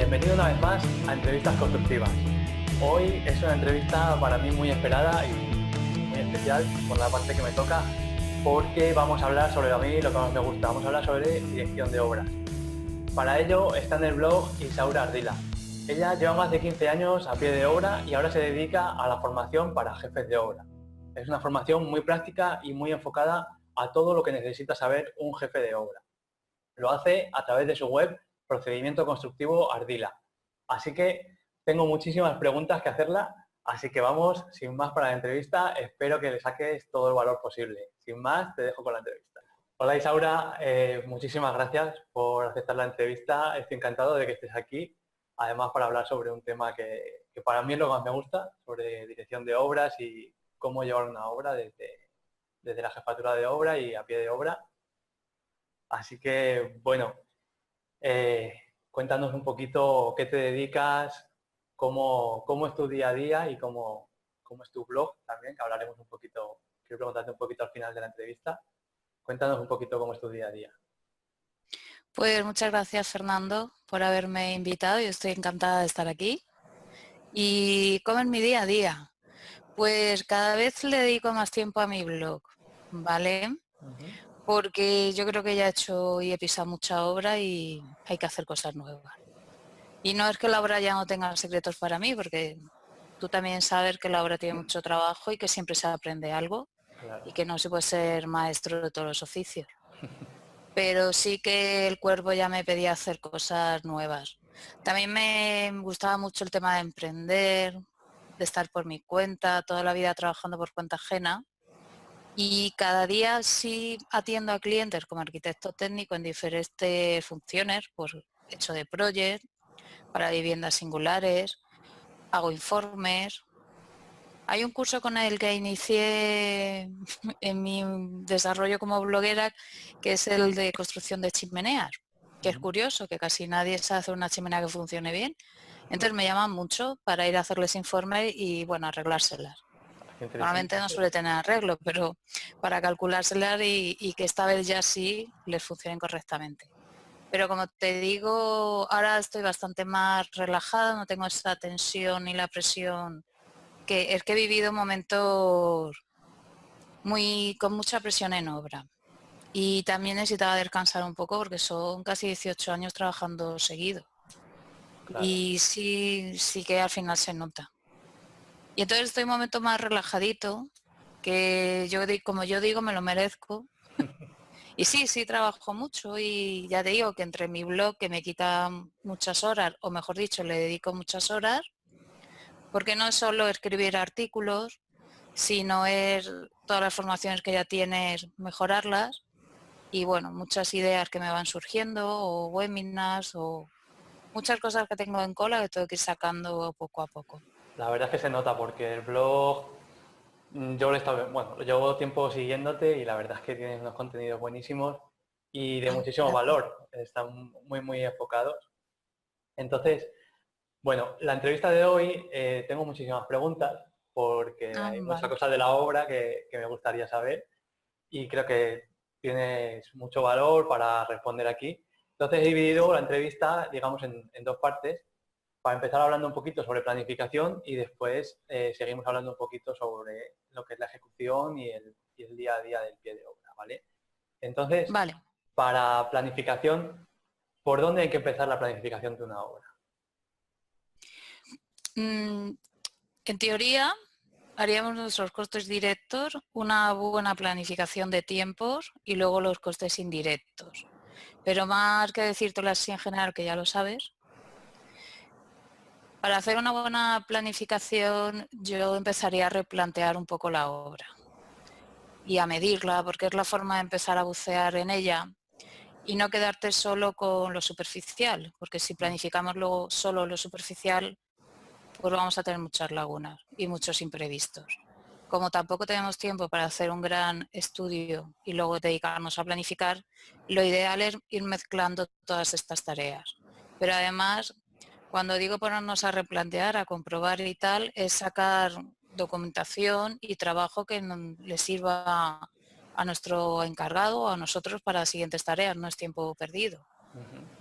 Bienvenido una vez más a Entrevistas Constructivas. Hoy es una entrevista para mí muy esperada y muy especial por la parte que me toca, porque vamos a hablar sobre a mí lo que más me gusta. Vamos a hablar sobre dirección de obras. Para ello está en el blog Isaura Ardila. Ella lleva más de 15 años a pie de obra y ahora se dedica a la formación para jefes de obra. Es una formación muy práctica y muy enfocada a todo lo que necesita saber un jefe de obra. Lo hace a través de su web Procedimiento Constructivo Ardila. Así que tengo muchísimas preguntas que hacerla, así que vamos, sin más para la entrevista. Espero que le saques todo el valor posible. Sin más, te dejo con la entrevista. Hola Isaura, muchísimas gracias por aceptar la entrevista. Estoy encantado de que estés aquí, además para hablar sobre un tema que para mí es lo que más me gusta, sobre dirección de obras y cómo llevar una obra desde la jefatura de obra y a pie de obra. Así que, bueno, cuéntanos un poquito qué te dedicas, cómo es tu día a día y cómo es tu blog también, que hablaremos un poquito, quiero preguntarte un poquito al final de la entrevista. Cuéntanos un poquito cómo es tu día a día. Pues muchas gracias, Fernando, por haberme invitado. Yo estoy encantada de estar aquí. ¿Y cómo es mi día a día? Pues cada vez le dedico más tiempo a mi blog, ¿vale? Porque yo creo que ya he hecho y he pisado mucha obra y hay que hacer cosas nuevas. Y no es que la obra ya no tenga secretos para mí, porque tú también sabes que la obra tiene mucho trabajo y que siempre se aprende algo Claro. y que no se puede ser maestro de todos los oficios. Pero sí que el cuerpo ya me pedía hacer cosas nuevas. También me gustaba mucho el tema de emprender, de estar por mi cuenta, toda la vida trabajando por cuenta ajena. Y cada día sí atiendo a clientes como arquitecto técnico en diferentes funciones, por hecho de project, para viviendas singulares, hago informes. Hay un curso con el que inicié en mi desarrollo como bloguera, que es el de construcción de chimeneas, que es curioso, que casi nadie sabe hacer una chimenea que funcione bien. Entonces me llaman mucho para ir a hacerles informes y, bueno, arreglárselas. Qué Normalmente no interesante. suele tener arreglo, pero para calculárselas y que esta vez ya sí les funcionen correctamente. Pero como te digo, ahora estoy bastante más relajada, no tengo esa tensión ni la presión que es que he vivido momentos con mucha presión en obra y también necesitaba descansar un poco porque son casi 18 años trabajando seguido Claro. y sí que al final se nota. Y entonces estoy en un momento más relajadito, que como yo digo, me lo merezco. Y sí trabajo mucho y ya te digo que entre mi blog, que me quita muchas horas, o mejor dicho, le dedico muchas horas, porque no es solo escribir artículos, sino es todas las formaciones que ya tienes, mejorarlas y bueno, muchas ideas que me van surgiendo o webinars o muchas cosas que tengo en cola que tengo que ir sacando poco a poco. La verdad es que se nota porque el blog, yo lo he estado, bueno, llevo tiempo siguiéndote y la verdad es que tienes unos contenidos buenísimos y de muchísimo Gracias. valor. Están muy enfocados. Entonces, bueno, la entrevista de hoy tengo muchísimas preguntas porque Ah, hay muchas vale. cosas de la obra que me gustaría saber y creo que tienes mucho valor para responder aquí. Entonces he dividido la entrevista, digamos, en dos partes, para empezar hablando un poquito sobre planificación y después seguimos hablando un poquito sobre lo que es la ejecución y el día a día del pie de obra, ¿vale? Entonces, Vale. para planificación, ¿por dónde hay que empezar la planificación de una obra? Mm, en teoría, haríamos nuestros costes directos, una buena planificación de tiempos y luego los costes indirectos. Pero más que decírtelo así en general, que ya lo sabes, para hacer una buena planificación yo empezaría a replantear un poco la obra y a medirla, porque es la forma de empezar a bucear en ella y no quedarte solo con lo superficial, porque si planificamos luego solo lo superficial, pues vamos a tener muchas lagunas y muchos imprevistos. Como tampoco tenemos tiempo para hacer un gran estudio y luego dedicarnos a planificar, lo ideal es ir mezclando todas estas tareas. Pero además, cuando digo ponernos a replantear, a comprobar y tal, es sacar documentación y trabajo que le sirva a nuestro encargado o a nosotros para las siguientes tareas, no es tiempo perdido.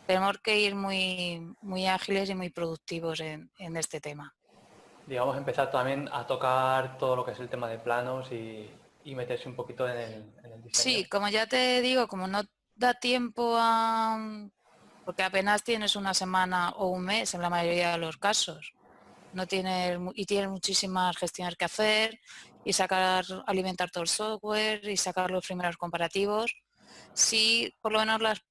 Tenemos que ir muy ágiles y muy productivos en este tema. Digamos, empezar también a tocar todo lo que es el tema de planos y meterse un poquito en el diseño. Sí, como ya te digo, como no da tiempo a... porque apenas tienes una semana o un mes en la mayoría de los casos. No tienes, y tienes muchísimas gestiones que hacer y alimentar todo el software y sacar los primeros comparativos. Sí, por lo menos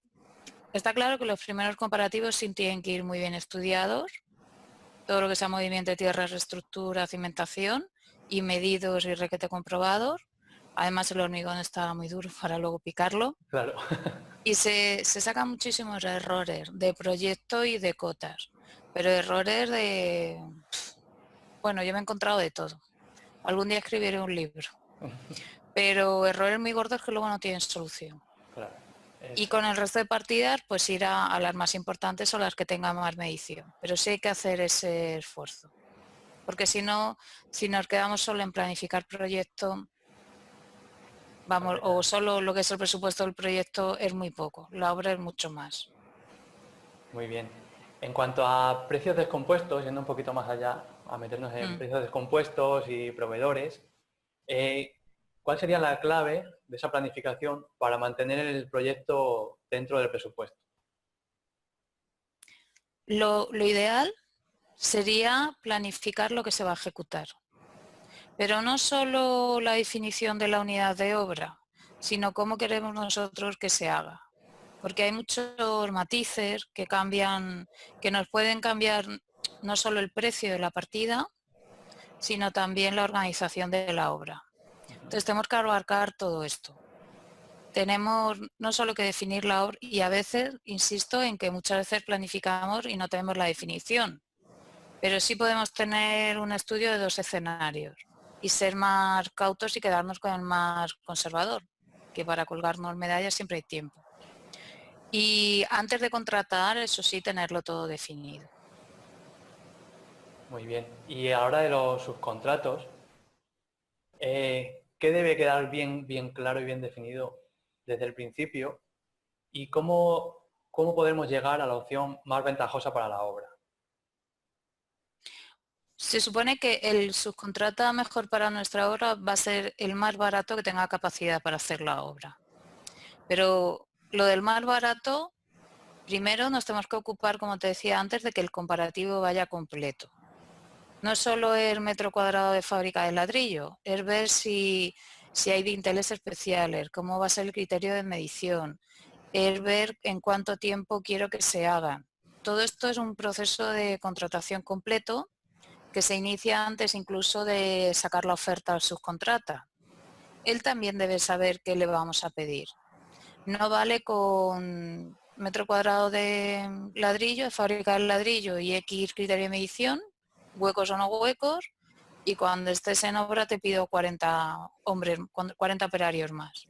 está claro que los primeros comparativos sí tienen que ir muy bien estudiados, todo lo que sea movimiento de tierra, reestructura, cimentación y medidos y requete comprobados. Además el hormigón está muy duro para luego picarlo. Claro. Y se sacan muchísimos errores de proyecto y de cotas, pero errores de... Bueno, yo me he encontrado de todo. Algún día escribiré un libro, pero errores muy gordos que luego no tienen solución. Claro. Y Eso. con el resto de partidas, pues ir a las más importantes o las que tengan más medición. Pero sí hay que hacer ese esfuerzo. Porque si no, si nos quedamos solo en planificar proyecto, Al vamos, o final. solo lo que es el presupuesto del proyecto es muy poco, la obra es mucho más. Muy bien. En cuanto a precios descompuestos, yendo un poquito más allá, a meternos en Mm. precios descompuestos y proveedores, eh, ¿cuál sería la clave de esa planificación para mantener el proyecto dentro del presupuesto? Lo ideal sería planificar lo que se va a ejecutar, pero no solo la definición de la unidad de obra, sino cómo queremos nosotros que se haga. Porque hay muchos matices que cambian, que nos pueden cambiar no solo el precio de la partida, sino también la organización de la obra. Entonces tenemos que abarcar todo esto. Tenemos no solo que definir la obra, y a veces, insisto, en que muchas veces planificamos y no tenemos la definición, pero sí podemos tener un estudio de 2 escenarios y ser más cautos y quedarnos con el más conservador, que para colgarnos medallas siempre hay tiempo. Y antes de contratar, eso sí, tenerlo todo definido. Muy bien. Y a la hora de los subcontratos, ¿qué debe quedar bien claro y bien definido desde el principio? ¿Y cómo podemos llegar a la opción más ventajosa para la obra? Se supone que el subcontrata mejor para nuestra obra va a ser el más barato que tenga capacidad para hacer la obra. Pero lo del más barato, primero nos tenemos que ocupar, como te decía antes, de que el comparativo vaya completo. No solo el metro cuadrado de fábrica de ladrillo, es ver si hay dinteles especiales, cómo va a ser el criterio de medición, es ver en cuánto tiempo quiero que se hagan. Todo esto es un proceso de contratación completo que se inicia antes incluso de sacar la oferta al subcontrata. Él también debe saber qué le vamos a pedir. No vale con metro cuadrado de ladrillo, de fábrica del ladrillo y X criterio de medición, huecos o no huecos, y cuando estés en obra te pido 40 hombres, 40 operarios más.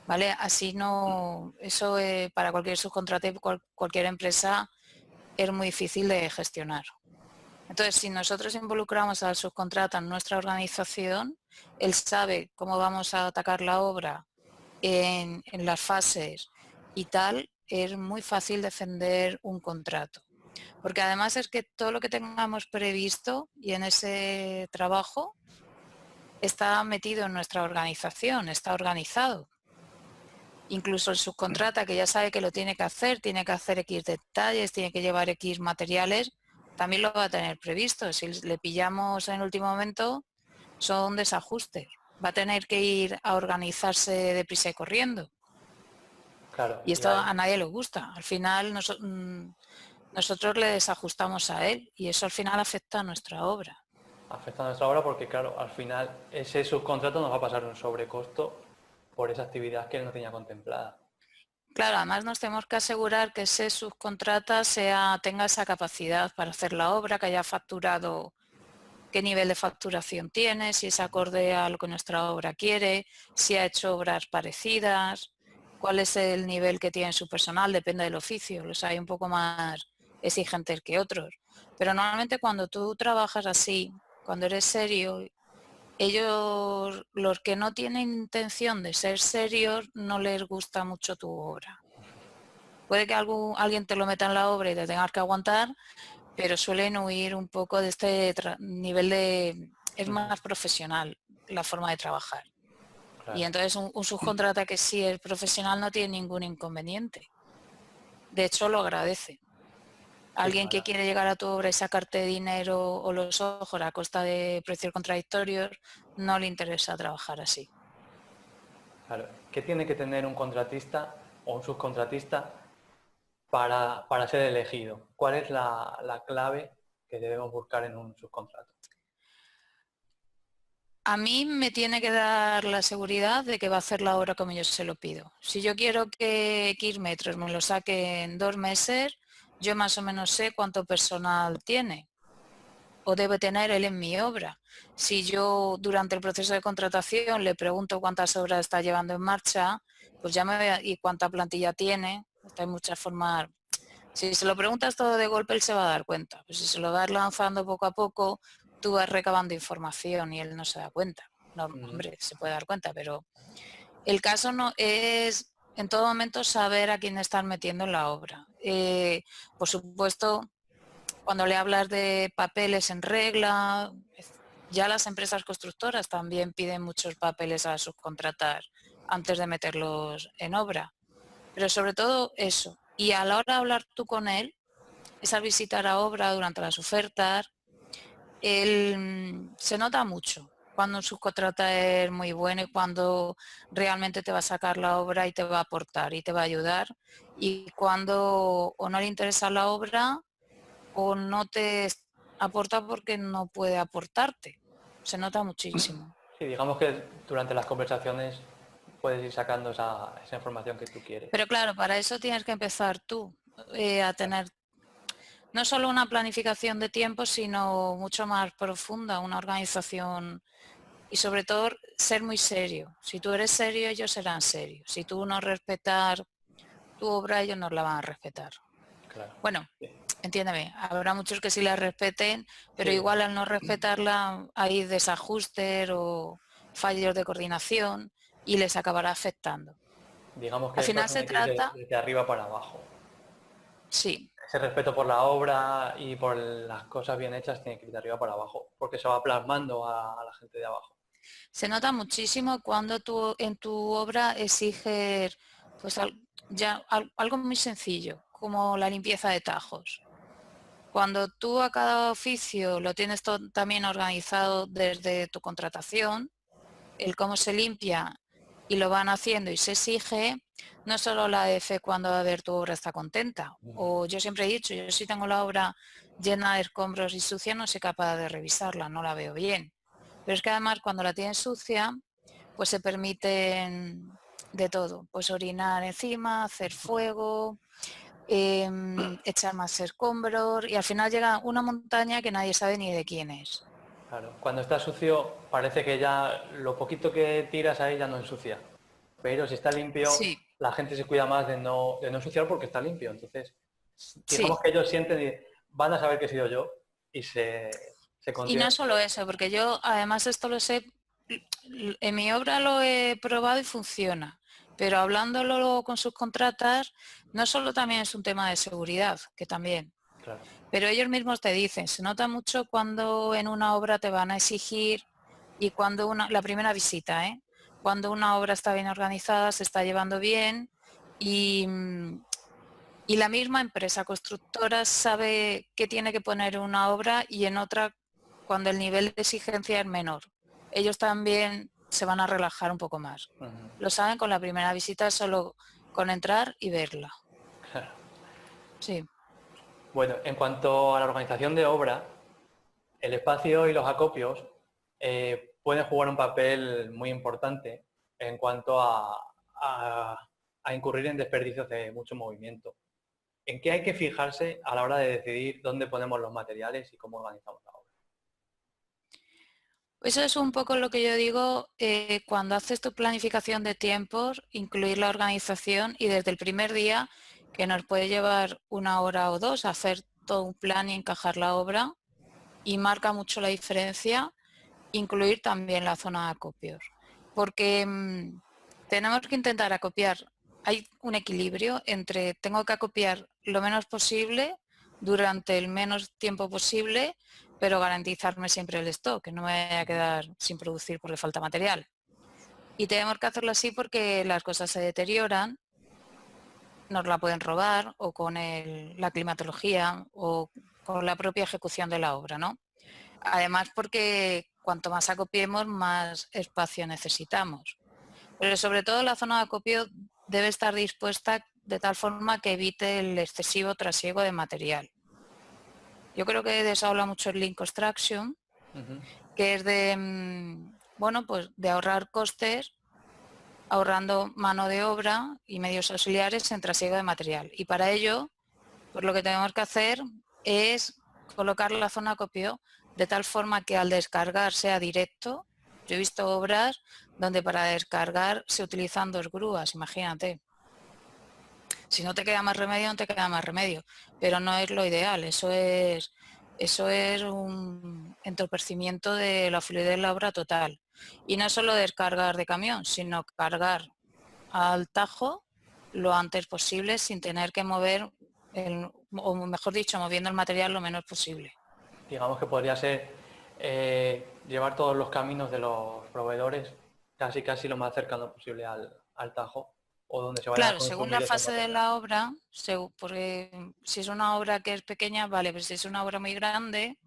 ¿Vale? Así no, eso para cualquier subcontrata, cualquier empresa es muy difícil de gestionar. Entonces, si nosotros involucramos al subcontrata en nuestra organización, él sabe cómo vamos a atacar la obra en las fases y tal, es muy fácil defender un contrato. Porque además es que todo lo que tengamos previsto y en ese trabajo está metido en nuestra organización, está organizado. Incluso el subcontrata, que ya sabe que lo tiene que hacer X detalles, tiene que llevar X materiales, también lo va a tener previsto. Si le pillamos en el último momento, son desajustes. Va a tener que ir a organizarse deprisa y corriendo. Claro, Y y esto ahí a nadie le gusta. Al final nosotros le desajustamos a él y eso al final afecta a nuestra obra. afecta a nuestra obra porque, claro, al final ese subcontrato nos va a pasar un sobrecosto por esa actividad que él no tenía contemplada. Claro, además nos tenemos que asegurar que ese subcontrata tenga esa capacidad para hacer la obra, que haya facturado, qué nivel de facturación tiene, si es acorde a lo que nuestra obra quiere, si ha hecho obras parecidas, cuál es el nivel que tiene su personal, depende del oficio, los hay un poco más exigentes que otros. Pero normalmente cuando tú trabajas así, cuando eres serio, ellos, los que no tienen intención de ser serios, no les gusta mucho tu obra. Puede que alguien te lo meta en la obra y te tengas que aguantar, pero suelen huir un poco de este nivel de... Es más profesional la forma de trabajar. Y Claro, entonces un subcontrata que sí es profesional no tiene ningún inconveniente. De hecho, lo agradece. sí, Alguien que quiere llegar a tu obra y sacarte dinero o los ojos a costa de precios contradictorios, no le interesa trabajar así. claro. ¿Qué tiene que tener un contratista o un subcontratista para ser elegido? ¿Cuál es la clave que debemos buscar en un subcontrato? A mí me tiene que dar la seguridad de que va a hacer la obra como yo se lo pido. Si yo quiero que X metros me lo saque en 2 meses, yo más o menos sé cuánto personal tiene o debe tener él en mi obra. Si yo durante el proceso de contratación le pregunto cuántas obras está llevando en marcha, pues ya me voy y cuánta plantilla tiene. Hay muchas formas. Si se lo preguntas todo de golpe, él se va a dar cuenta. Pues si se lo vas lanzando poco a poco, tú vas recabando información y él no se da cuenta. No, hombre, se puede dar cuenta, pero el caso no es en todo momento saber a quién estás metiendo en la obra. Por supuesto, cuando le hablas de papeles en regla, ya las empresas constructoras también piden muchos papeles a subcontratar antes de meterlos en obra. Pero sobre todo eso. Y a la hora de hablar tú con él, esa visita a obra durante las ofertas, se nota mucho cuando un subcontrata es muy bueno y cuando realmente te va a sacar la obra y te va a aportar y te va a ayudar, y cuando o no le interesa la obra o no te aporta porque no puede aportarte. Se nota muchísimo. Sí, digamos que durante las conversaciones puedes ir sacando esa información que tú quieres. Pero claro, para eso tienes que empezar tú a tener no solo una planificación de tiempo, sino mucho más profunda, una organización y sobre todo ser muy serio. Si tú eres serio, ellos serán serios. Si tú no respetas tu obra, ellos no la van a respetar. Claro. Bueno, Sí, entiéndeme, habrá muchos que sí la respeten, pero sí, igual al no respetarla hay desajustes o fallos de coordinación y les acabará afectando. digamos que Al esto final se tiene que ir trata, desde arriba para abajo. sí, Ese respeto por la obra y por las cosas bien hechas tiene que ir de arriba para abajo, porque se va plasmando a la gente de abajo. se nota muchísimo cuando tú en tu obra exiges pues algo muy sencillo, como la limpieza de tajos. Cuando tú a cada oficio lo tienes también organizado desde tu contratación, el cómo se limpia y lo van haciendo y se exige, no solo la EF cuando va a ver tu obra está contenta. O yo siempre he dicho, yo si tengo la obra llena de escombros y sucia no soy capaz de revisarla, no la veo bien. Pero es que además cuando la tienes sucia, pues se permiten de todo, pues orinar encima, hacer fuego, echar más escombros y al final llega una montaña que nadie sabe ni de quién es. Claro. Cuando está sucio parece que ya lo poquito que tiras ahí ya no ensucia. Pero si está limpio, Sí, la gente se cuida más de no ensuciar porque está limpio. Entonces, digamos sí. que ellos sienten y van a saber que he sido yo y se Y contienen. no solo eso, porque yo además esto lo sé, en mi obra lo he probado y funciona, pero hablándolo con sus contratas, no solo también es un tema de seguridad, que también, Claro. pero ellos mismos te dicen, se nota mucho cuando en una obra te van a exigir y cuando la primera visita, cuando una obra está bien organizada, se está llevando bien y, y la misma empresa constructora sabe qué tiene que poner en una obra y en otra cuando el nivel de exigencia es menor. Ellos también se van a relajar un poco más. Ujú. Lo saben con la primera visita, solo con entrar y verla. Claro. Sí. Bueno, en cuanto a la organización de obra, el espacio y los acopios pueden jugar un papel muy importante en cuanto a incurrir en desperdicios de mucho movimiento. ¿En qué hay que fijarse a la hora de decidir dónde ponemos los materiales y cómo organizamos la obra? Eso es un poco lo que yo digo cuando haces tu planificación de tiempos, incluir la organización y desde el primer día, que nos puede llevar 1 hora o 2 a hacer todo un plan y encajar la obra, y marca mucho la diferencia, incluir también la zona de acopios. Porque tenemos que intentar acopiar hay un equilibrio entre tengo que acopiar lo menos posible durante el menos tiempo posible, pero garantizarme siempre el stock, que no me vaya a quedar sin producir porque falta material. Y tenemos que hacerlo así porque las cosas se deterioran, nos la pueden robar o con la climatología o con la propia ejecución de la obra, ¿no? Además porque cuanto más acopiemos, más espacio necesitamos. Pero sobre todo la zona de acopio debe estar dispuesta de tal forma que evite el excesivo trasiego de material. Yo creo que de eso habla mucho el Lean Construction, que es de, bueno, pues de ahorrar costes, ahorrando mano de obra y medios auxiliares en trasiego de material. Y para ello, pues lo que tenemos que hacer es colocar la zona de acopio de tal forma que al descargar sea directo. Yo he visto obras donde para descargar se utilizan 2 grúas, imagínate. Si no te queda más remedio, no te queda más remedio, pero no es lo ideal, eso es un entorpecimiento de la fluidez de la obra total. Y no solo descargar de camión, sino cargar al tajo lo antes posible sin tener que mover, o mejor dicho, moviendo el material lo menos posible. Digamos que podría ser llevar todos los caminos de los proveedores casi lo más cercano posible al tajo o donde se vaya a Claro, según consumir la esos fase de materiales. la obra, porque si es una obra que es pequeña, vale, pero si es una obra muy grande,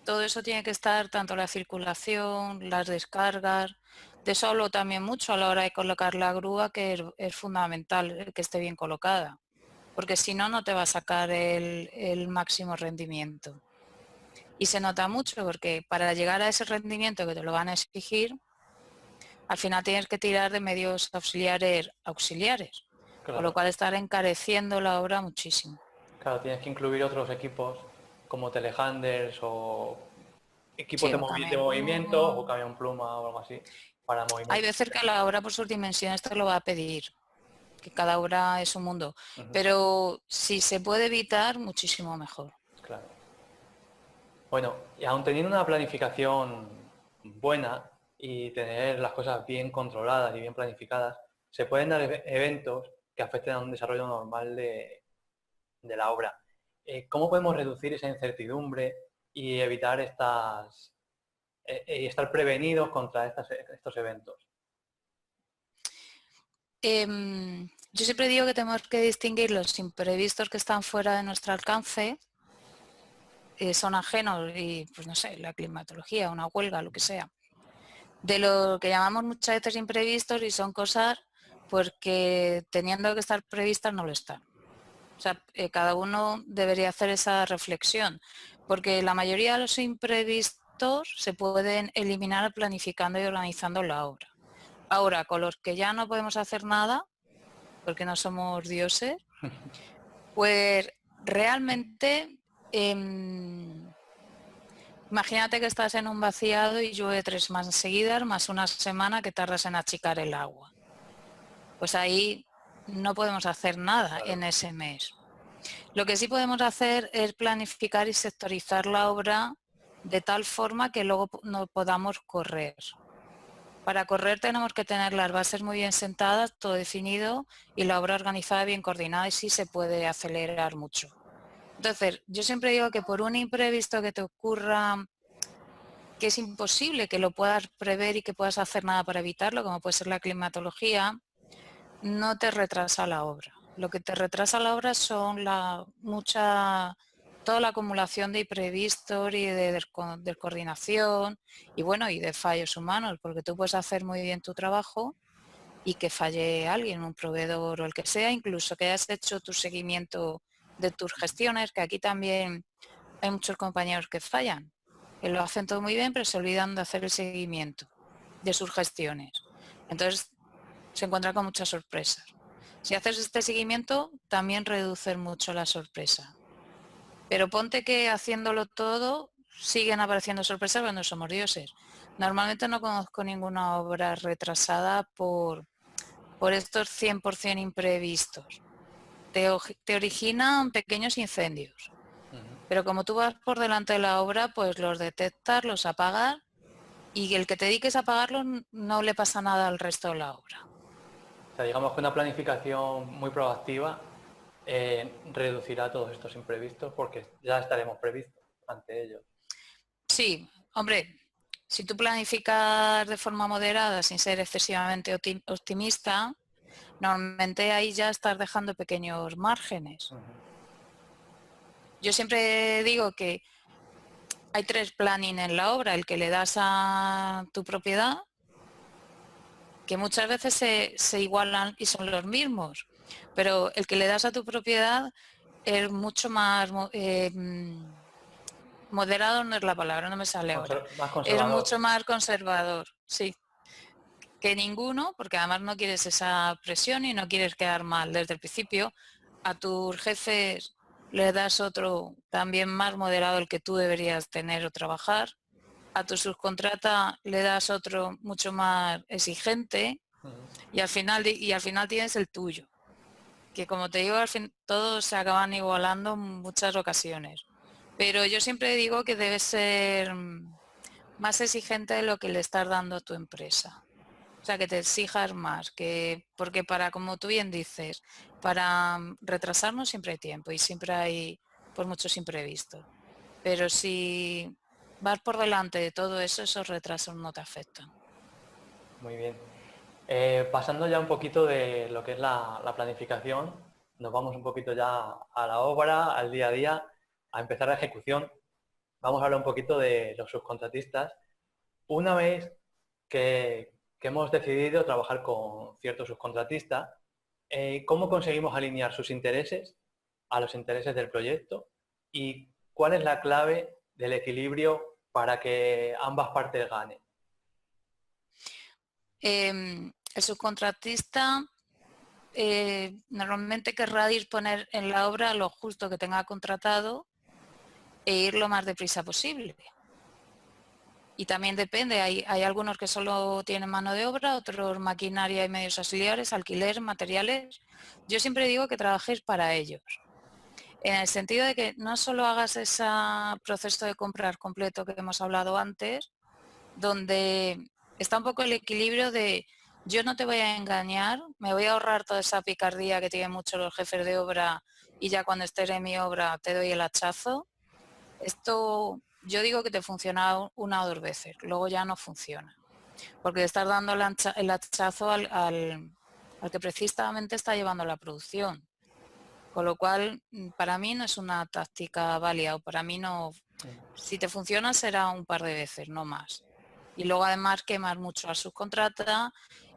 todo eso tiene que estar, tanto la circulación, las descargas, de eso hablo también mucho a la hora de colocar la grúa, que es fundamental que esté bien colocada, porque si no, no te va a sacar el máximo rendimiento. Y se nota mucho porque para llegar a ese rendimiento que te lo van a exigir, al final tienes que tirar de medios auxiliares, con lo Claro, cual estar encareciendo la obra muchísimo. claro, tienes que incluir otros equipos como telehandlers o equipos Sí, de, un de camión. movimiento o camión pluma o algo así para Hay movimiento. veces que la obra por sus dimensiones te lo va a pedir, que cada obra es un mundo, Ujú, pero si se puede evitar, muchísimo mejor. claro. Bueno, y aun teniendo una planificación buena y tener las cosas bien controladas y bien planificadas, se pueden dar eventos que afecten a un desarrollo normal de la obra. ¿Cómo podemos reducir esa incertidumbre y evitar y estar prevenidos contra estos eventos? Yo siempre digo que tenemos que distinguir los imprevistos que están fuera de nuestro alcance, son ajenos y, pues no sé, la climatología, una huelga, lo que sea, de lo que llamamos muchas veces imprevistos y son cosas porque teniendo que estar previstas no lo están. O sea, cada uno debería hacer esa reflexión, porque la mayoría de los imprevistos se pueden eliminar planificando y organizando la obra. Ahora, con los que ya no podemos hacer nada, porque no somos dioses, pues realmente, imagínate que estás en un vaciado y llueve 3 más seguidas, más una semana que tardas en achicar el agua. Pues ahí no podemos hacer nada Claro. en ese mes. Lo que sí podemos hacer es planificar y sectorizar la obra de tal forma que luego no podamos correr. Para correr tenemos que tener las bases muy bien sentadas, todo definido y la obra organizada, bien coordinada y sí se puede acelerar mucho. Entonces, yo siempre digo que por un imprevisto que te ocurra, que es imposible que lo puedas prever y que puedas hacer nada para evitarlo, como puede ser la climatología, no te retrasa la obra. Lo que te retrasa la obra son toda la acumulación de imprevistos y de descoordinación y bueno, y de fallos humanos, porque tú puedes hacer muy bien tu trabajo y que falle alguien, un proveedor o el que sea, incluso que hayas hecho tu seguimiento de tus gestiones, que aquí también hay muchos compañeros que fallan, que lo hacen todo muy bien, pero se olvidan de hacer el seguimiento de sus gestiones. Entonces se encuentra con muchas sorpresas. Si haces este seguimiento, también reduces mucho la sorpresa. Pero ponte que haciéndolo todo siguen apareciendo sorpresas cuando somos dioses. Normalmente no conozco ninguna obra retrasada por estos 100% imprevistos. Te originan pequeños incendios, pero como tú vas por delante de la obra, pues los detectas, los apagas y el que te dediques a apagarlos no le pasa nada al resto de la obra. O sea, digamos que una planificación muy proactiva reducirá todos estos imprevistos porque ya estaremos previstos ante ellos. Sí, hombre, si tú planificas de forma moderada sin ser excesivamente optimista, normalmente ahí ya estás dejando pequeños márgenes. Yo siempre digo que hay 3 planning en la obra, el que le das a tu propiedad, que muchas veces se igualan y son los mismos, pero el que le das a tu propiedad es mucho más moderado, no es la palabra, no me sale ahora. Más Es mucho conservador. más conservador, sí, que ninguno, porque además no quieres esa presión y no quieres quedar mal desde el principio. A tus jefes le das otro también más moderado el que tú deberías tener o trabajar. A tu subcontrata le das otro mucho más exigente y al final tienes el tuyo, que como te digo, al fin todos se acaban igualando en muchas ocasiones. Pero yo siempre digo que debes ser más exigente de lo que le estás dando a tu empresa. O sea, que te exijas más, porque para, como tú bien dices, para retrasarnos siempre hay tiempo y siempre hay pues muchos imprevistos. Pero si vas por delante de todo eso, esos retrasos no te afectan. Muy bien. Pasando ya un poquito de lo que es la planificación, nos vamos un poquito ya a la obra, al día a día, a empezar la ejecución. Vamos a hablar un poquito de los subcontratistas. Una vez que hemos decidido trabajar con ciertos subcontratistas, ¿cómo conseguimos alinear sus intereses a los intereses del proyecto? ¿Y cuál es la clave del equilibrio para que ambas partes ganen? El subcontratista normalmente querrá disponer en la obra lo justo que tenga contratado e ir lo más deprisa posible. Y también depende, hay algunos que solo tienen mano de obra, otros maquinaria y medios auxiliares, alquiler, materiales. Yo siempre digo que trabajéis para ellos, en el sentido de que no solo hagas ese proceso de comprar completo que hemos hablado antes, donde está un poco el equilibrio de yo no te voy a engañar, me voy a ahorrar toda esa picardía que tienen muchos los jefes de obra y ya cuando estés en mi obra te doy el hachazo. Esto yo digo que te funciona 1 o 2 veces, luego ya no funciona, porque le estás dando el hachazo al que precisamente está llevando la producción. Con lo cual, para mí no es una táctica válida, o para mí no, si te funciona será un par de veces, no más. Y luego además quemas mucho a subcontrata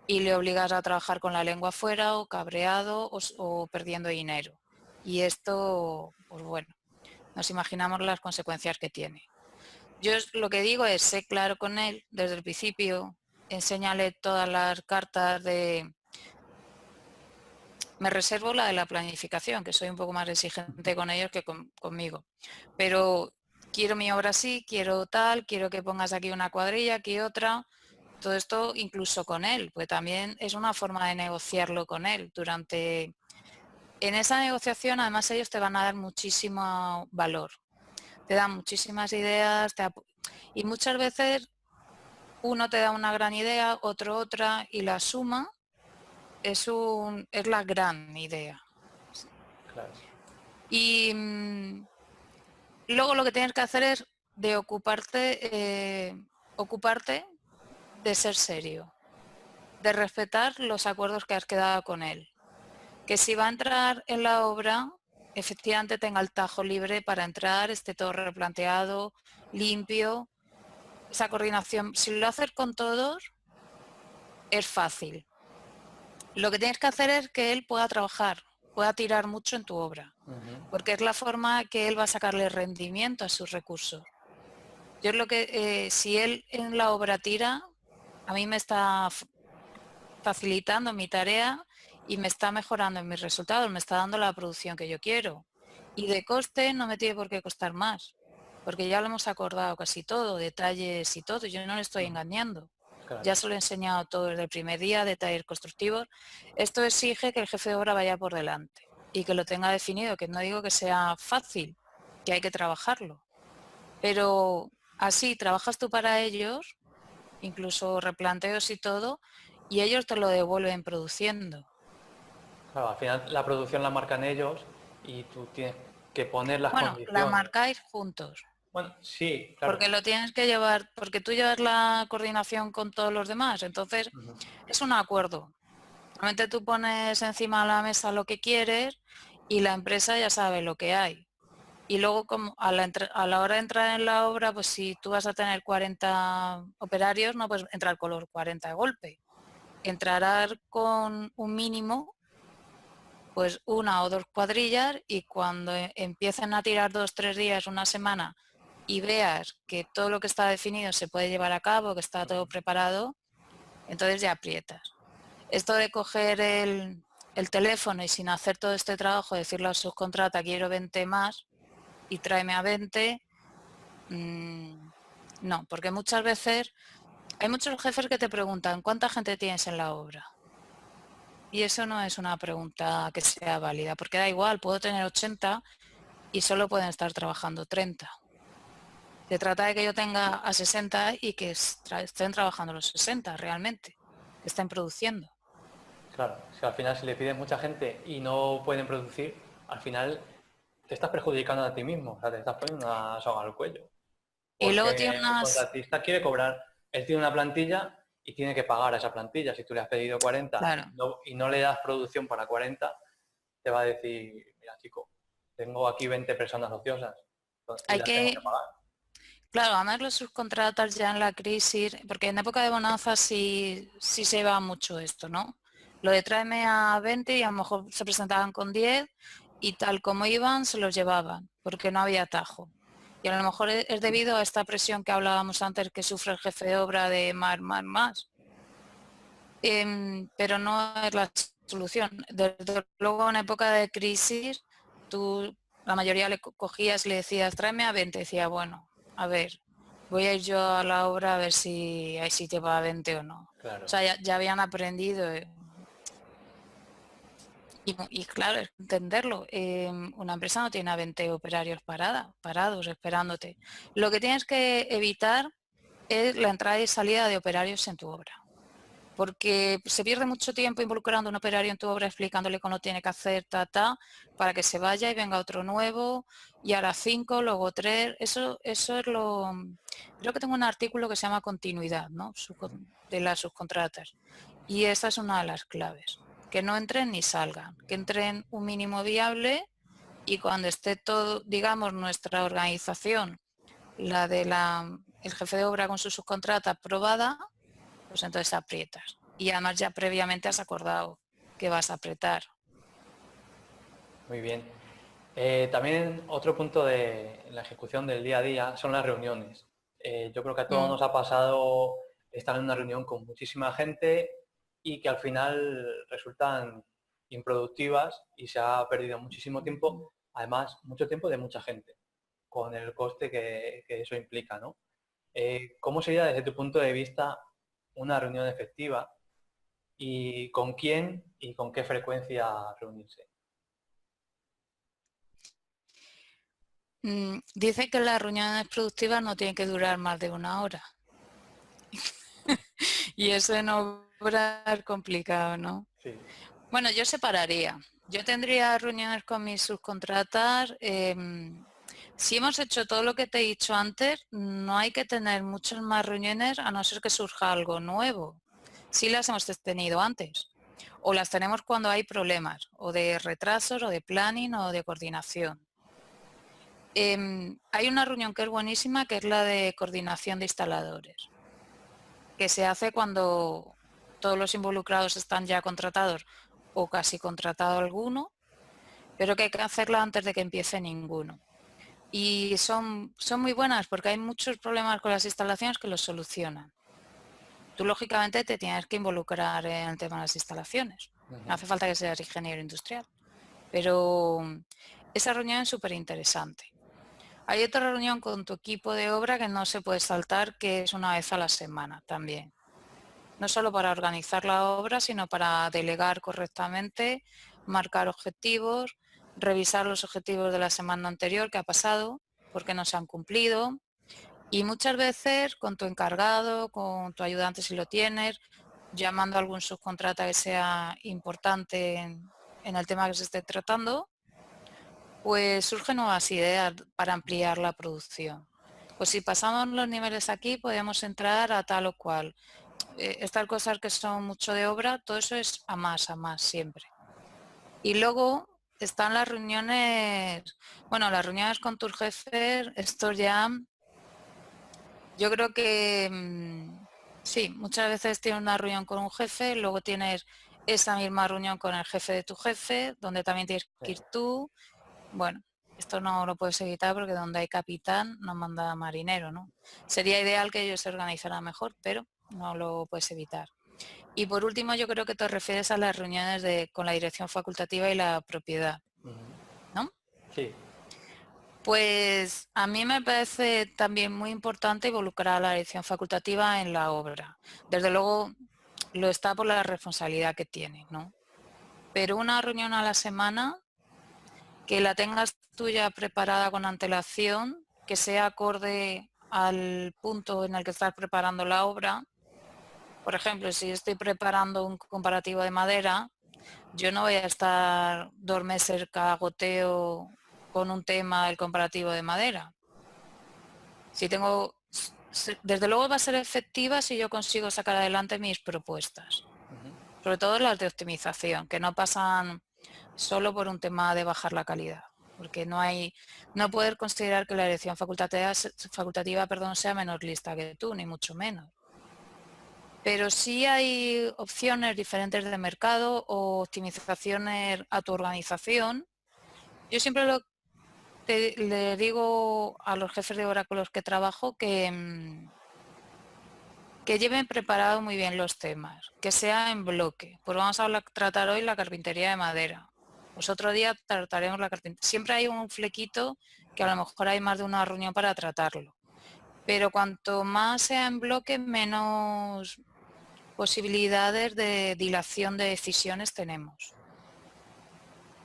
y le obligas a trabajar con la lengua afuera o cabreado o perdiendo dinero. Y esto, pues bueno, nos imaginamos las consecuencias que tiene. Yo lo que digo es, sé claro con él desde el principio, enséñale todas las cartas de... Me reservo la de la planificación, que soy un poco más exigente con ellos que conmigo. Pero quiero mi obra así, quiero tal, quiero que pongas aquí una cuadrilla, aquí otra. Todo esto incluso con él, pues también es una forma de negociarlo con él. En esa negociación además ellos te van a dar muchísimo valor, te dan muchísimas ideas y muchas veces uno te da una gran idea, otro otra y la suma es la gran idea. Claro. Y luego lo que tienes que hacer es de ocuparte de ser serio, de respetar los acuerdos que has quedado con él. Que si va a entrar en la obra, efectivamente tenga el tajo libre para entrar, esté todo replanteado, limpio. Esa coordinación, si lo haces con todos, es fácil. Lo que tienes que hacer es que él pueda trabajar, pueda tirar mucho en tu obra, porque es la forma que él va a sacarle rendimiento a sus recursos. Yo es lo que, si él en la obra tira, a mí me está facilitando mi tarea y me está mejorando en mis resultados, me está dando la producción que yo quiero. Y de coste no me tiene por qué costar más, porque ya lo hemos acordado casi todo, detalles y todo, yo no le estoy engañando. Claro. Ya se lo he enseñado todo desde el primer día, detalles constructivos. Esto exige que el jefe de obra vaya por delante y que lo tenga definido, que no digo que sea fácil, que hay que trabajarlo. Pero así trabajas tú para ellos, incluso replanteos y todo, y ellos te lo devuelven produciendo. Claro, al final la producción la marcan ellos y tú tienes que poner las Bueno, la condiciones. marcáis juntos, Bueno, sí, claro. porque lo tienes que llevar, porque tú llevas la coordinación con todos los demás, entonces Ujú. es un acuerdo. Realmente tú pones encima de la mesa lo que quieres y la empresa ya sabe lo que hay. Y luego como a la hora de entrar en la obra, pues si tú vas a tener 40 operarios, no puedes entrar con los 40 de golpe. Entrarás con un mínimo, pues una o dos cuadrillas, y cuando empiecen a tirar 2, 3 días, una semana, y veas que todo lo que está definido se puede llevar a cabo, que está todo preparado, entonces ya aprietas. Esto de coger el teléfono y sin hacer todo este trabajo, decirle a subcontrata quiero 20 más y tráeme a 20, no, porque muchas veces hay muchos jefes que te preguntan ¿cuánta gente tienes en la obra? Y eso no es una pregunta que sea válida, porque da igual, puedo tener 80 y solo pueden estar trabajando 30. Se trata de que yo tenga a 60 y que estén trabajando los 60 realmente, que estén produciendo. Claro, si al final si le pides mucha gente y no pueden producir, al final te estás perjudicando a ti mismo, o sea, te estás poniendo una soga al cuello. Y luego Porque tiene el unas, contratista quiere cobrar, él tiene una plantilla y tiene que pagar a esa plantilla. Si tú le has pedido 40 claro, y no le das producción para 40, te va a decir, mira chico, tengo aquí 20 personas ociosas y hay las tengo que que, pagar. claro, además los subcontratas ya en la crisis, porque en época de bonanza sí se lleva mucho esto, ¿no? Lo de tráeme a 20 y a lo mejor se presentaban con 10 y tal como iban se los llevaban, porque no había atajo. Y a lo mejor es debido a esta presión que hablábamos antes que sufre el jefe de obra de más. Pero no es la solución. Desde luego en época de crisis, tú la mayoría le cogías y le decías, tráeme a 20, decía, bueno, a ver, voy a ir yo a la obra a ver si hay sitio para 20 o no. O Claro, sea, ya habían aprendido. Y claro, es entenderlo. Una empresa no tiene a 20 operarios parados, esperándote. Lo que tienes que evitar es la entrada y salida de operarios en tu obra, porque se pierde mucho tiempo involucrando a un operario en tu obra, explicándole cómo tiene que hacer, para que se vaya y venga otro nuevo, y ahora 5, luego 3. Eso es creo que tengo un artículo que se llama continuidad, ¿no? De las subcontratas. Y esa es una de las claves, que no entren ni salgan, que entren un mínimo viable, y cuando esté todo, digamos, nuestra organización, la de el jefe de obra con su subcontrata aprobada, pues entonces aprietas. Y además ya previamente has acordado que vas a apretar. muy bien. También otro punto de la ejecución del día a día son las reuniones. Yo creo que a todos Mm. nos ha pasado estar en una reunión con muchísima gente y que al final resultan improductivas y se ha perdido muchísimo tiempo, además mucho tiempo de mucha gente, con el coste que eso implica, ¿no? ¿Cómo sería desde tu punto de vista una reunión efectiva y con quién y con qué frecuencia reunirse? Dice que las reuniones productivas no tienen que durar más de 1 hora. Y eso en obra es complicado, ¿no? Sí. Bueno, yo separaría. Yo tendría reuniones con mis subcontratas. Si hemos hecho todo lo que te he dicho antes, no hay que tener muchas más reuniones a no ser que surja algo nuevo. Sí las hemos tenido antes. O las tenemos cuando hay problemas, o de retrasos, o de planning, o de coordinación. Hay una reunión que es buenísima, que es la de coordinación de instaladores, que se hace cuando todos los involucrados están ya contratados o casi contratado alguno, pero que hay que hacerla antes de que empiece ninguno. Y son muy buenas porque hay muchos problemas con las instalaciones que los solucionan. Tú lógicamente te tienes que involucrar en el tema de las instalaciones. No Ujú. hace falta que seas ingeniero industrial, pero esa reunión es súper interesante. Hay otra reunión con tu equipo de obra que no se puede saltar, que es una vez a la semana también. No solo para organizar la obra, sino para delegar correctamente, marcar objetivos, revisar los objetivos de la semana anterior que ha pasado, porque no se han cumplido. Y muchas veces con tu encargado, con tu ayudante si lo tienes, llamando a algún subcontrata que sea importante en el tema que se esté tratando, pues surgen nuevas ideas para ampliar la producción. Pues si pasamos los niveles aquí, podemos entrar a tal o cual. Estas cosas que son mucho de obra, todo eso es a más siempre. Y luego están las reuniones, bueno, las reuniones con tus jefes, esto ya, yo creo que sí, muchas veces tienes una reunión con un jefe, luego tienes esa misma reunión con el jefe de tu jefe, donde también tienes que ir tú. Bueno, esto no lo puedes evitar porque donde hay capitán no manda marinero, ¿no? Sería ideal que ellos se organizaran mejor, pero no lo puedes evitar. Y por último, yo creo que te refieres a las reuniones con la dirección facultativa y la propiedad, ¿no? Sí. Pues a mí me parece también muy importante involucrar a la dirección facultativa en la obra. Desde luego lo está por la responsabilidad que tiene, ¿no? Pero una reunión a la semana, que la tengas tú ya preparada con antelación, que sea acorde al punto en el que estás preparando la obra. Por ejemplo, si estoy preparando un comparativo de madera, yo no voy a estar 2 meses cada goteo con un tema del comparativo de madera. Si tengo, desde luego va a ser efectiva si yo consigo sacar adelante mis propuestas, sobre todo las de optimización, que no pasan solo por un tema de bajar la calidad, porque no poder considerar que la dirección facultativa, sea menos lista que tú, ni mucho menos. Pero sí hay opciones diferentes de mercado o optimizaciones a tu organización. Yo siempre le digo a los jefes de obra con los que trabajo que lleven preparado muy bien los temas, que sea en bloque. Pues vamos a tratar hoy la carpintería de madera. Pues otro día trataremos la carpintería. Siempre hay un flequito que a lo mejor hay más de una reunión para tratarlo. Pero cuanto más sea en bloque, menos posibilidades de dilación de decisiones tenemos.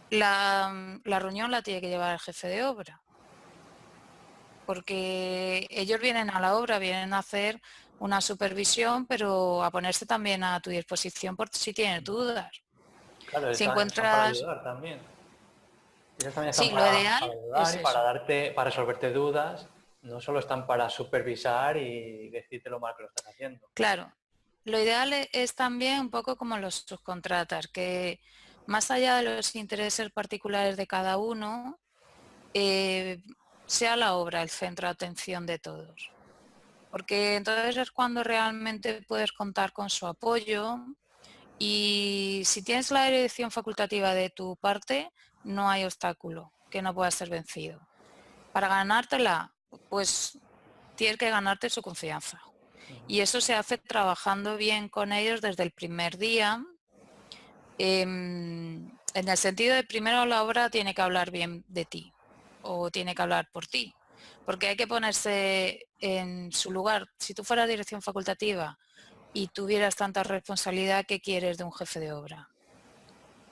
La reunión la tiene que llevar el jefe de obra, porque ellos vienen a la obra, vienen a hacer una supervisión, pero a ponerse también a tu disposición por si tienes dudas. Claro, Si están para encuentras, ayudar también. Ellos también están sí, lo ideal para ayudar es y para eso. para resolverte dudas. No solo están para supervisar y decirte lo mal que lo estás haciendo. Claro, lo ideal es también un poco como los subcontratas, que más allá de los intereses particulares de cada uno, eh, sea la obra el centro de atención de todos. Porque entonces es cuando realmente puedes contar con su apoyo y si tienes la dirección facultativa de tu parte, no hay obstáculo que no pueda ser vencido. Para ganártela, pues tienes que ganarte su confianza. Y eso se hace trabajando bien con ellos desde el primer día, en el sentido de primero la obra tiene que hablar bien de ti o tiene que hablar por ti, porque hay que ponerse en su lugar. Si tú fueras dirección facultativa y tuvieras tanta responsabilidad, ¿qué quieres de un jefe de obra?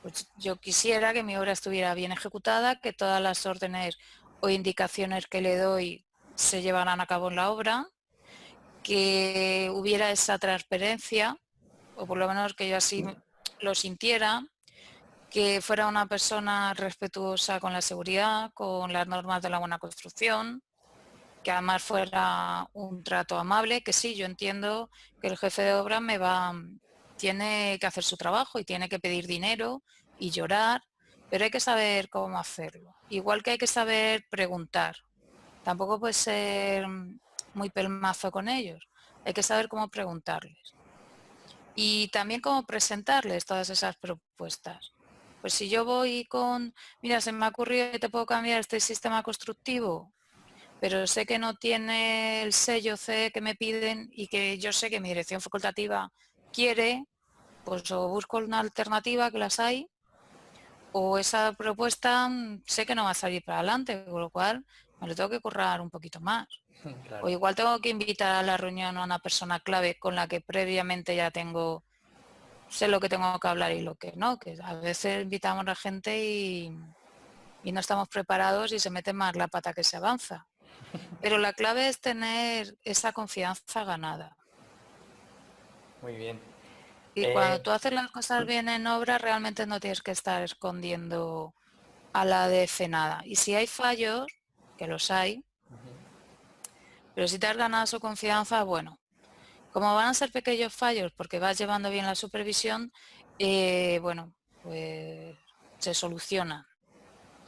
Pues yo quisiera que mi obra estuviera bien ejecutada, que todas las órdenes o indicaciones que le doy se llevaran a cabo en la obra, que hubiera esa transparencia, o por lo menos que yo así lo sintiera, que fuera una persona respetuosa con la seguridad, con las normas de la buena construcción, que además fuera un trato amable, que sí, yo entiendo que el jefe de obra tiene que hacer su trabajo y tiene que pedir dinero y llorar, pero hay que saber cómo hacerlo. Igual que hay que saber preguntar. Tampoco puede ser muy pelmazo con ellos. Hay que saber cómo preguntarles. Y también cómo presentarles todas esas propuestas. Pues si yo voy mira, se me ha ocurrido que te puedo cambiar este sistema constructivo, pero sé que no tiene el sello C que me piden y que yo sé que mi dirección facultativa quiere, pues o busco una alternativa, que las hay, o esa propuesta sé que no va a salir para adelante, con lo cual me lo tengo que currar un poquito más. Claro. O igual tengo que invitar a la reunión a una persona clave con la que previamente ya sé lo que tengo que hablar y lo que no, que a veces invitamos a la gente y no estamos preparados y se mete más la pata que se avanza. Pero la clave es tener esa confianza ganada. Muy bien. Y cuando Eh, tú haces las cosas bien en obra, realmente no tienes que estar escondiendo a la ADF nada. Y si hay fallos, que los hay, pero si te has ganado su confianza, bueno, como van a ser pequeños fallos porque vas llevando bien la supervisión, bueno, pues se solucionan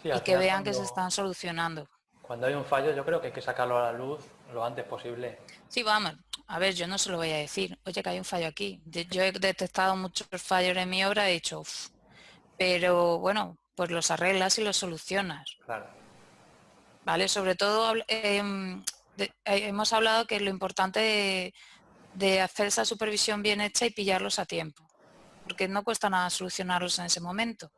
sí, y al que final vean que se están solucionando. cuando hay un fallo yo creo que hay que sacarlo a la luz lo antes posible. Sí, vamos, a ver, yo no se lo voy a decir, oye, que hay un fallo aquí. Yo he detectado muchos fallos en mi obra, he dicho, "Uf", pero bueno, pues los arreglas y los solucionas, Claro, ¿vale? Sobre todo hemos hablado que lo importante de hacer esa supervisión bien hecha y pillarlos a tiempo, porque no cuesta nada solucionarlos en ese momento.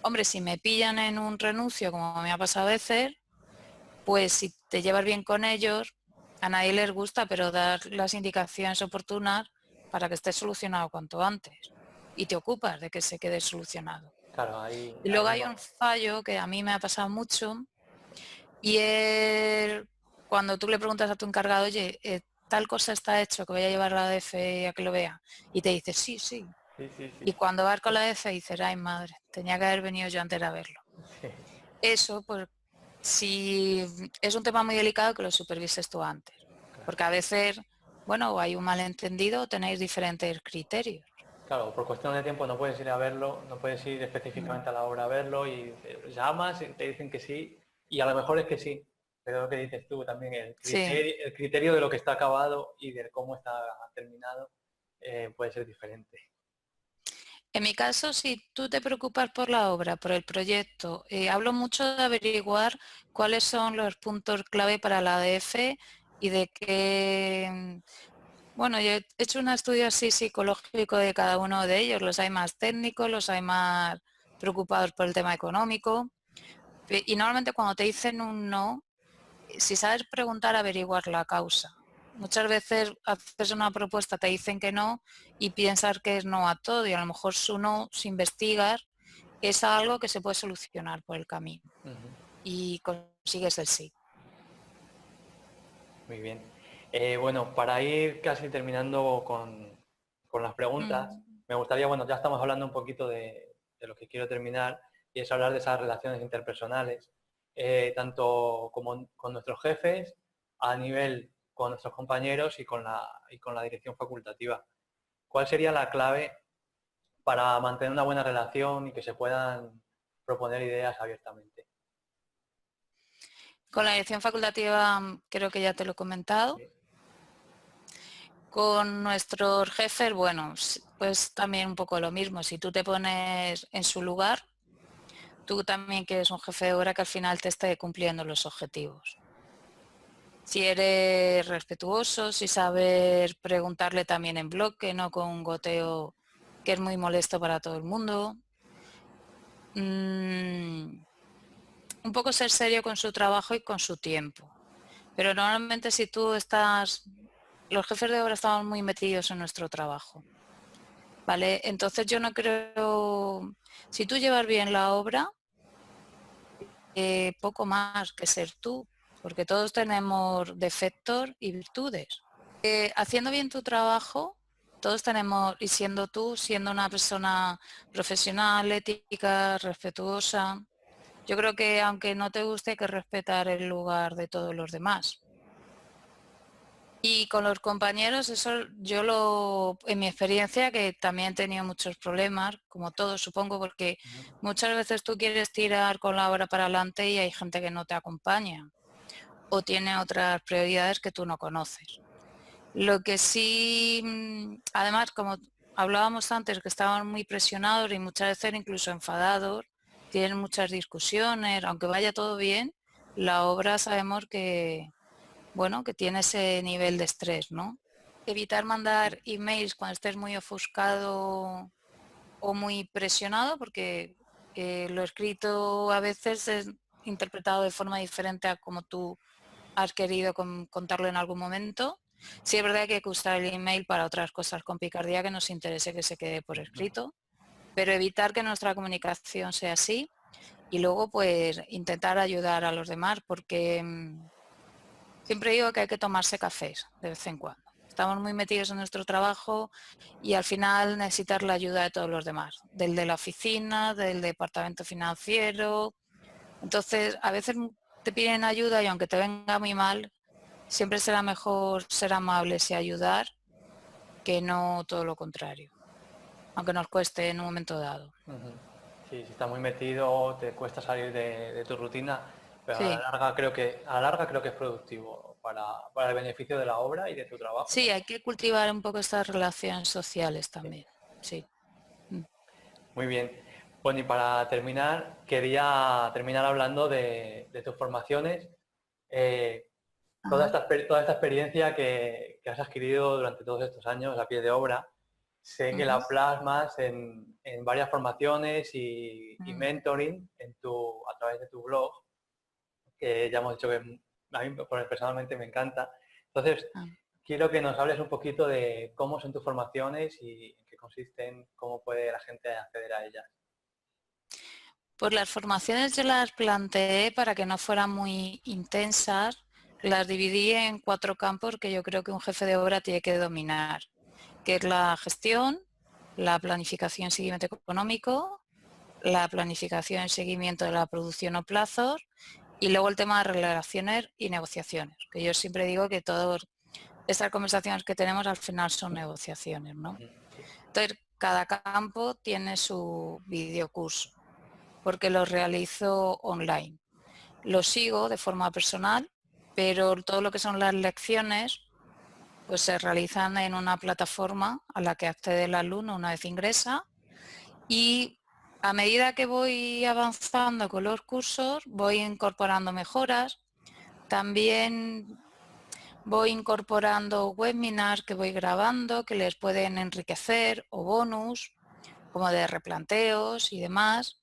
Hombre, si me pillan en un renuncio, como me ha pasado a veces, pues si te llevas bien con ellos, a nadie les gusta, pero dar las indicaciones oportunas para que esté solucionado cuanto antes y te ocupas de que se quede solucionado. claro, ahí, Y luego ahí hay no. un fallo que a mí me ha pasado mucho y es cuando tú le preguntas a tu encargado, oye, tal cosa está hecho, que voy a llevar a la DF a que lo vea, y te dice, sí, sí. Sí, sí, sí. Y cuando vas con la DF dices, ay madre, tenía que haber venido yo antes a verlo. Sí, Eso, pues, si es un tema muy delicado que lo supervises tú antes, porque a veces, bueno, hay un malentendido o tenéis diferentes criterios. claro, por cuestión de tiempo no puedes ir a verlo, no puedes ir Mm. específicamente a la obra a verlo y llamas y te dicen que sí y a lo mejor es que sí, pero lo que dices tú también, Sí. el criterio de lo que está acabado y de cómo está terminado puede ser diferente. En mi caso, si tú te preocupas por la obra, por el proyecto, hablo mucho de averiguar cuáles son los puntos clave para la ADF y de qué. Bueno, yo he hecho un estudio así psicológico de cada uno de ellos. Los hay más técnicos, los hay más preocupados por el tema económico. Y normalmente cuando te dicen un no, si sabes preguntar, averiguar la causa. Muchas veces haces una propuesta, te dicen que no y piensas que es no a todo y a lo mejor su no, si investigas, es algo que se puede solucionar por el camino Ujú. y consigues el sí. Muy bien. Bueno, para ir casi terminando con las preguntas, Mm. me gustaría, bueno, ya estamos hablando un poquito de lo que quiero terminar y es hablar de esas relaciones interpersonales, tanto como con nuestros jefes, a nivel con nuestros compañeros y con la dirección facultativa. ¿Cuál sería la clave para mantener una buena relación y que se puedan proponer ideas abiertamente? Con la dirección facultativa creo que ya te lo he comentado. Sí. Con nuestros jefes, bueno, pues también un poco lo mismo. Si tú te pones en su lugar, tú también quieres un jefe de obra que al final te esté cumpliendo los objetivos. Si eres respetuoso, si sabes preguntarle también en bloque, no con un goteo que es muy molesto para todo el mundo. Un poco ser serio con su trabajo y con su tiempo. Pero normalmente si tú estás, los jefes de obra estamos muy metidos en nuestro trabajo, ¿vale? Entonces yo no creo, si tú llevas bien la obra, poco más que ser tú, porque todos tenemos defectos y virtudes. Haciendo bien tu trabajo, todos tenemos, y siendo tú, siendo una persona profesional, ética, respetuosa, yo creo que aunque no te guste, hay que respetar el lugar de todos los demás. Y con los compañeros, eso en mi experiencia, que también he tenido muchos problemas, como todos supongo, porque muchas veces tú quieres tirar con la obra para adelante y hay gente que no te acompaña o tiene otras prioridades que tú no conoces. Lo que sí, además, como hablábamos antes, que estaban muy presionados y muchas veces incluso enfadados, tienen muchas discusiones, aunque vaya todo bien, la obra sabemos que, bueno, que tiene ese nivel de estrés, ¿no? Evitar mandar emails cuando estés muy ofuscado o muy presionado, porque lo escrito a veces es interpretado de forma diferente a como tú has querido contarlo en algún momento. Sí es verdad que hay que usar el email para otras cosas con picardía que nos interese que se quede por escrito, pero evitar que nuestra comunicación sea así y luego pues intentar ayudar a los demás porque siempre digo que hay que tomarse cafés de vez en cuando. estamos muy metidos en nuestro trabajo y al final necesitas la ayuda de todos los demás, del de la oficina, del departamento financiero. Entonces, a veces te piden ayuda y aunque te venga muy mal, siempre será mejor ser amables y ayudar que no todo lo contrario, aunque nos cueste en un momento dado. Ujú. Sí, si estás muy metido, te cuesta salir de tu rutina, pero Sí, a la larga creo que es productivo para el beneficio de la obra y de tu trabajo. sí, hay que cultivar un poco estas relaciones sociales también. Sí. Mm. Muy bien. Bueno, y para terminar, quería terminar hablando de tus formaciones. Eh, Ajá. toda esta experiencia que has adquirido durante todos estos años a pie de obra, sé que Ujú. la plasmas en varias formaciones y Mm. mentoring a través de tu blog, que ya hemos dicho que a mí personalmente me encanta. Entonces, Ah. quiero que nos hables un poquito de cómo son tus formaciones y en qué consisten, cómo puede la gente acceder a ellas. Pues las formaciones yo las planteé para que no fueran muy intensas, las dividí en 4 campos que yo creo que un jefe de obra tiene que dominar, que es la gestión, la planificación y seguimiento económico, la planificación y seguimiento de la producción o plazos, y luego el tema de relaciones y negociaciones, que yo siempre digo que todas estas conversaciones que tenemos al final son negociaciones, ¿no? Ujú, sí. Entonces, cada campo tiene su videocurso, porque lo realizo online. Lo sigo de forma personal, pero todo lo que son las lecciones pues se realizan en una plataforma a la que accede el alumno una vez ingresa, y a medida que voy avanzando con los cursos voy incorporando mejoras. También voy incorporando webinars que voy grabando que les pueden enriquecer, o bonus como de replanteos y demás.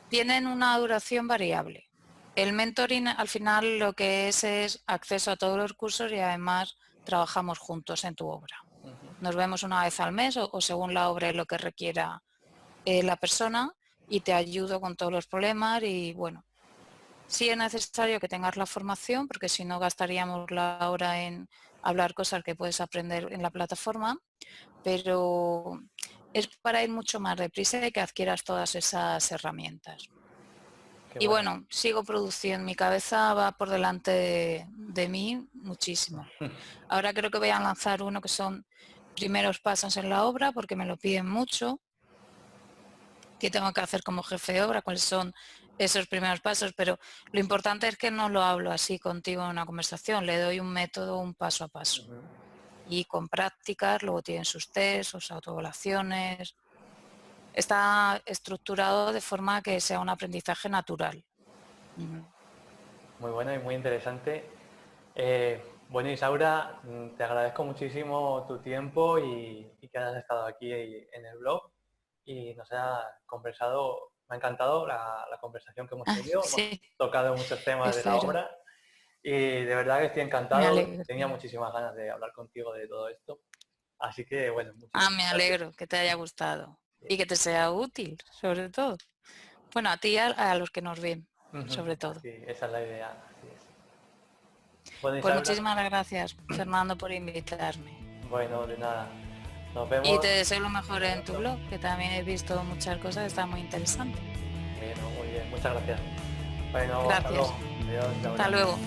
Tienen una duración variable. El mentoring al final lo que es acceso a todos los cursos y además trabajamos juntos en tu obra. Ujú. Nos vemos una vez al mes o según la obra y lo que requiera la persona, y te ayudo con todos los problemas. Y bueno, sí es necesario que tengas la formación porque si no gastaríamos la hora en hablar cosas que puedes aprender en la plataforma, pero es para ir mucho más deprisa y que adquieras todas esas herramientas. Qué Y bueno. bueno, sigo produciendo, mi cabeza va por delante de mí muchísimo. Ahora creo que voy a lanzar uno que son primeros pasos en la obra porque me lo piden mucho. ¿Qué tengo que hacer como jefe de obra? ¿Cuáles son esos primeros pasos? Pero lo importante es que no lo hablo así contigo en una conversación, le doy un método, un paso a paso. Ujú. Y con prácticas, luego tienen sus test, sus autoevaluaciones. Está estructurado de forma que sea un aprendizaje natural. Ujú. Muy bueno y muy interesante. Bueno, Isaura, te agradezco muchísimo tu tiempo y que hayas estado aquí en el blog y nos hayas conversado. Me ha encantado la conversación que hemos Ah, tenido. Hemos sí, tocado muchos temas de la espero. obra y de verdad que estoy Me encantado. alegro. Tenía muchísimas ganas de hablar contigo de todo esto. Así que, bueno, Ah, muchísimas me gracias. alegro que te haya gustado Sí. y que te sea útil, sobre todo. Bueno, a ti y a los que nos ven, Ujú, sobre todo. así, esa es la idea. Así es. Bueno, Pues Isaura, muchísimas gracias, Fernando, por invitarme. bueno, de nada. Nos Y te vemos. deseo lo mejor Hasta en tu pronto. blog, que también he visto muchas cosas que están muy interesantes. Bueno, muy bien, muchas gracias. Bueno, hasta luego. Gracias. Adiós, Hasta Laura. luego.